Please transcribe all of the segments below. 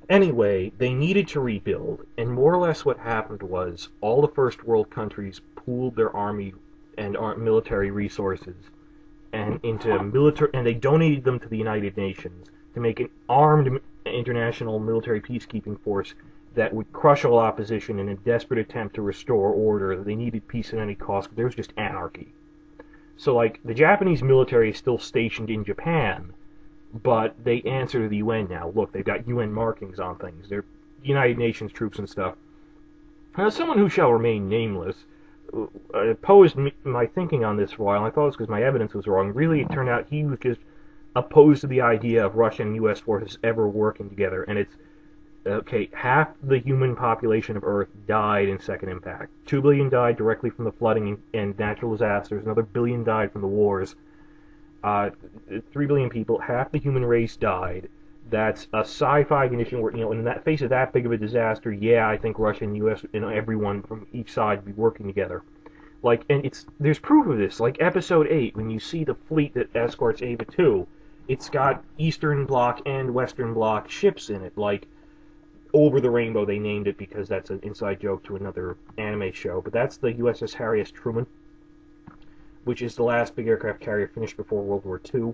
Anyway, they needed to rebuild, and more or less what happened was all the first world countries pooled their army and military resources and they donated them to the United Nations to make an armed international military peacekeeping force that would crush all opposition in a desperate attempt to restore order. They needed peace at any cost. There was just anarchy. So, like, the Japanese military is still stationed in Japan, but they answer to the UN now. Look, they've got UN markings on things. They're United Nations troops and stuff. Now, someone who shall remain nameless opposed my thinking on this for a while. I thought it was because my evidence was wrong. Really, it turned out he was just opposed to the idea of Russian and U.S. forces ever working together. And it's, okay, half the human population of Earth died in Second Impact. 2 billion died directly from the flooding and natural disasters. Another billion died from the wars. 3 billion people, half the human race died. That's a sci-fi condition where, in that face of that big of a disaster, yeah, I think Russia and U.S. and everyone from each side would be working together. Like, and there's proof of this. Like Episode 8, when you see the fleet that escorts Eva 2, it's got Eastern Bloc and Western Bloc ships in it. Like, Over the Rainbow, they named it because that's an inside joke to another anime show. But that's the USS Harry S. Truman, which is the last big aircraft carrier finished before World War II.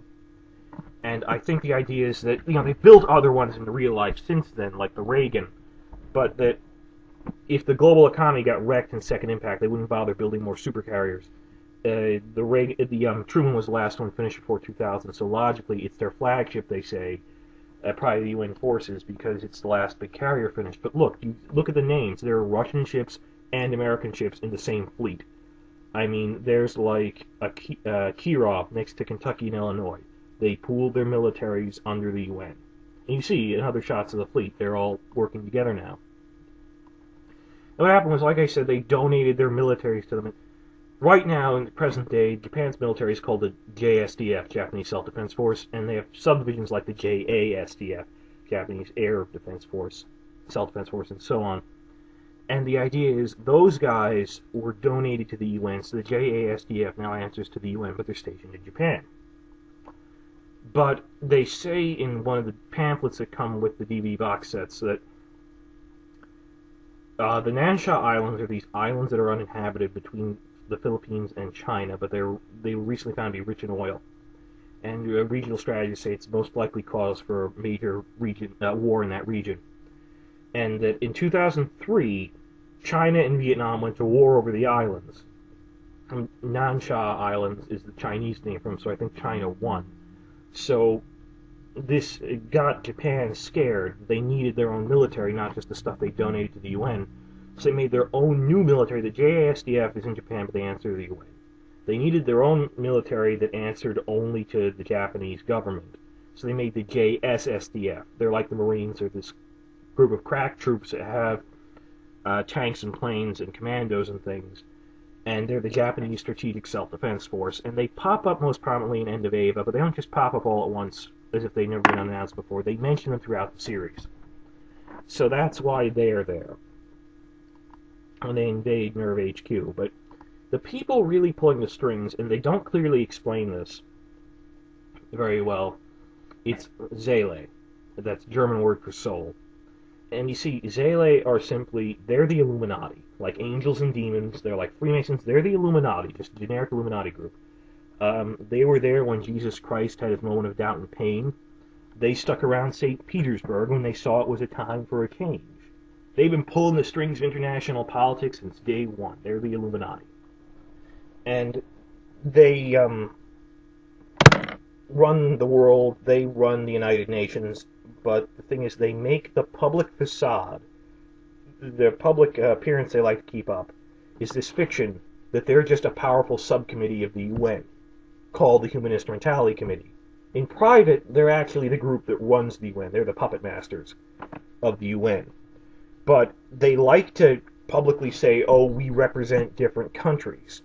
And I think the idea is that, they've built other ones in real life since then, like the Reagan, but that if the global economy got wrecked in Second Impact, they wouldn't bother building more supercarriers. The Truman was the last one finished before 2000, so logically it's their flagship, they say, probably the UN forces, because it's the last big carrier finished. But look, you look at the names. There are Russian ships and American ships in the same fleet. I mean, there's like a Kirov next to Kentucky and Illinois. They pooled their militaries under the UN. And you see in other shots of the fleet, they're all working together now. And what happened was, like I said, they donated their militaries to them. Right now, in the present day, Japan's military is called the JSDF, Japanese Self-Defense Force, and they have subdivisions like the JASDF, Japanese Air Defense Force, Self-Defense Force, and so on. And the idea is those guys were donated to the UN, so the JASDF now answers to the UN, but they're stationed in Japan. But they say in one of the pamphlets that come with the DVD box sets that the Nansha Islands are these islands that are uninhabited between the Philippines and China, but they were recently found to be rich in oil. And regional strategists say it's most likely cause for a major war in that region. And that in 2003, China and Vietnam went to war over the islands. And Nansha Islands is the Chinese name for them, so I think China won. So this got Japan scared. They needed their own military, not just the stuff they donated to the UN. So they made their own new military. The JASDF is in Japan, but they answer to the UN. They needed their own military that answered only to the Japanese government. So they made the JSSDF. They're like the Marines. They're this group of crack troops that have tanks and planes and commandos and things. And they're the Japanese Strategic Self-Defense Force. And they pop up most prominently in End of Eva, but they don't just pop up all at once as if they've never been announced before. They mention them throughout the series. So that's why they're there. And they invade Nerve HQ. But the people really pulling the strings, and they don't clearly explain this very well, it's Seele. That's German word for soul. And you see, Seele are simply, they're the Illuminati. Like angels and demons, they're like Freemasons, they're the Illuminati, just a generic Illuminati group. They were there when Jesus Christ had his moment of doubt and pain. They stuck around St. Petersburg when they saw it was a time for a change. They've been pulling the strings of international politics since day one. They're the Illuminati. And they run the world, they run the United Nations, but the thing is they make the public facade, the public appearance they like to keep up, is this fiction that they're just a powerful subcommittee of the UN, called the Human Instrumentality Committee. In private, they're actually the group that runs the UN. They're the puppet masters of the UN. But they like to publicly say, oh, we represent different countries.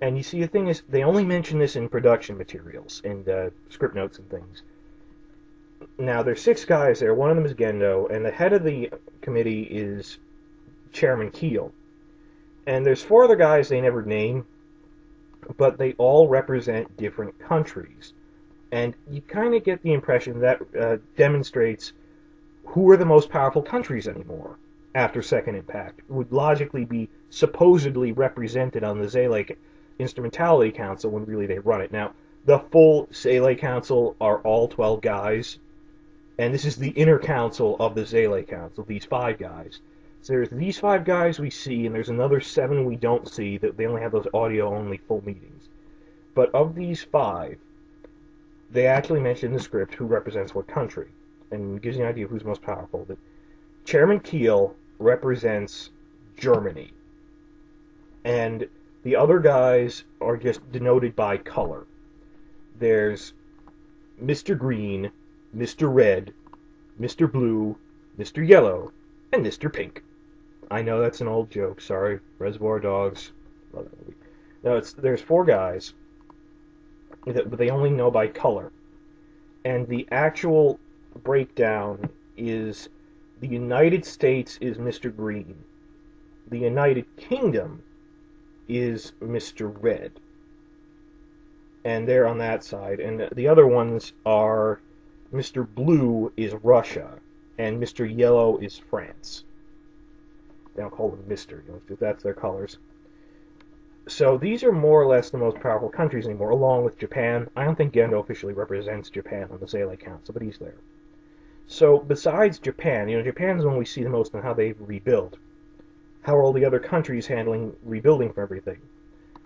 And you see, the thing is, they only mention this in production materials and script notes and things. Now, there's 6 guys there. One of them is Gendo, and the head of the committee is Chairman Keel. And there's 4 other guys they never name, but they all represent different countries. And you kind of get the impression that demonstrates who are the most powerful countries anymore after Second Impact? Would logically be supposedly represented on the Zele Instrumentality Council when really they run it. Now, the full Zele Council are all 12 guys, and this is the inner council of the Zele Council, these 5 guys. So there's these 5 guys we see, and there's another 7 we don't see, that they only have those audio-only full meetings. But of these 5, they actually mention in the script who represents what country, and gives you an idea of who's most powerful. That Chairman Keel represents Germany, and the other guys are just denoted by color. There's Mr. Green, Mr. Red, Mr. Blue, Mr. Yellow, and Mr. Pink. I know that's an old joke, sorry. Reservoir Dogs. Love that movie. No, there's 4 guys, but they only know by color. And the actual breakdown is the United States is Mr. Green. The United Kingdom is Mr. Red. And they're on that side. And the other ones are Mr. Blue is Russia, and Mr. Yellow is France. They don't call them Mr., because that's their colors. So these are more or less the most powerful countries anymore, along with Japan. I don't think Gendo officially represents Japan on the Zele Council, but he's there. So besides Japan, Japan's the one we see the most on how they rebuild. How are all the other countries handling rebuilding for everything?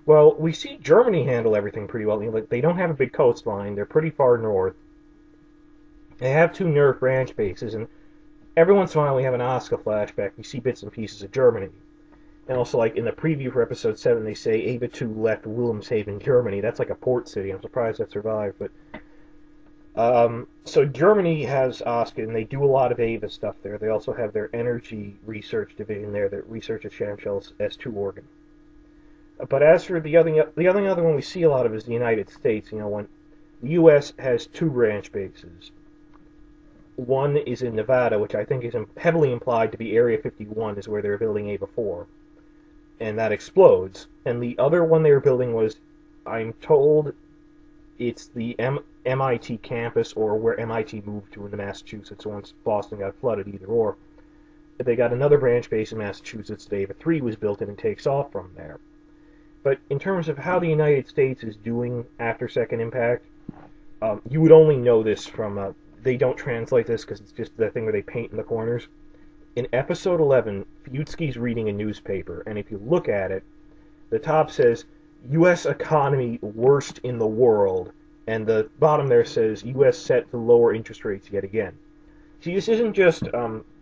Well, we see Germany handle everything pretty well. They don't have a big coastline. They're pretty far north. They have 2 Nerf branch bases, and every once in a while we have an Oscar flashback. We see bits and pieces of Germany. And also, like, in the preview for Episode 7, they say Ava 2 left Wilhelmshaven, Germany. That's like a port city. I'm surprised that survived. But so Germany has Oscar, and they do a lot of Ava stuff there. They also have their energy research division there that researches Shamshell's S2 organ. But as for the other one we see a lot of is the United States. When the U.S. has 2 branch bases. One is in Nevada, which I think is heavily implied to be Area 51, is where they were building Ava 4. And that explodes. And the other one they were building was, I'm told, it's the MIT campus, or where MIT moved to in Massachusetts once Boston got flooded, either or. But they got another branch base in Massachusetts that Ava 3 was built in and takes off from there. But in terms of how the United States is doing after Second Impact, you would only know this from... they don't translate this because it's just the thing where they paint in the corners. In Episode 11, Fuyutsuki's reading a newspaper, and if you look at it, the top says, U.S. economy worst in the world, and the bottom there says, U.S. set to lower interest rates yet again. See, this isn't just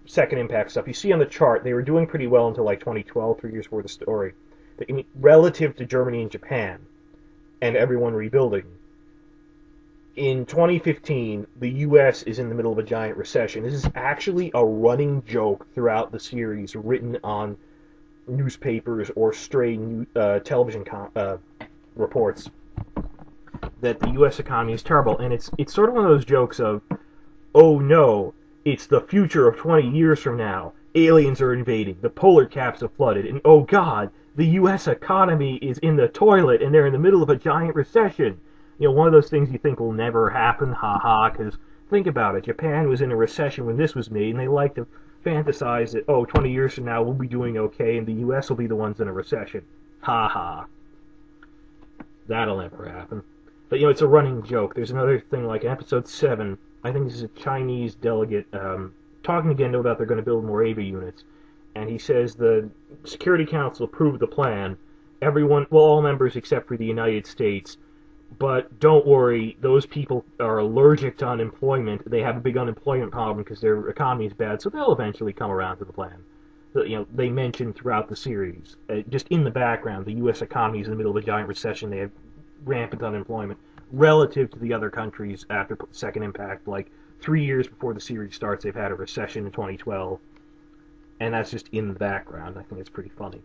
Second Impact stuff. You see on the chart, they were doing pretty well until like 2012, 3 years worth of story. Relative to Germany and Japan, and everyone rebuilding. In 2015, the U.S. is in the middle of a giant recession. This is actually a running joke throughout the series, written on newspapers or stray television reports, that the U.S. economy is terrible. And it's sort of one of those jokes of, oh no, it's the future of 20 years from now. Aliens are invading, the polar caps have flooded, and oh god, the U.S. economy is in the toilet, and they're in the middle of a giant recession. One of those things you think will never happen, haha, because think about it, Japan was in a recession when this was made, and they like to fantasize that, 20 years from now we'll be doing okay, and the U.S. will be the ones in a recession. Haha. That'll never happen. But, it's a running joke. There's another thing, like in Episode 7, I think this is a Chinese delegate talking to Gendo about they're going to build more AVA units, and he says the Security Council approved the plan, all members except for the United States. But don't worry, those people are allergic to unemployment. They have a big unemployment problem because their economy is bad, so they'll eventually come around to the plan. So, they mention throughout the series, just in the background, the U.S. economy is in the middle of a giant recession. They have rampant unemployment relative to the other countries after Second Impact. Like 3 years before the series starts, they've had a recession in 2012, and that's just in the background. I think it's pretty funny.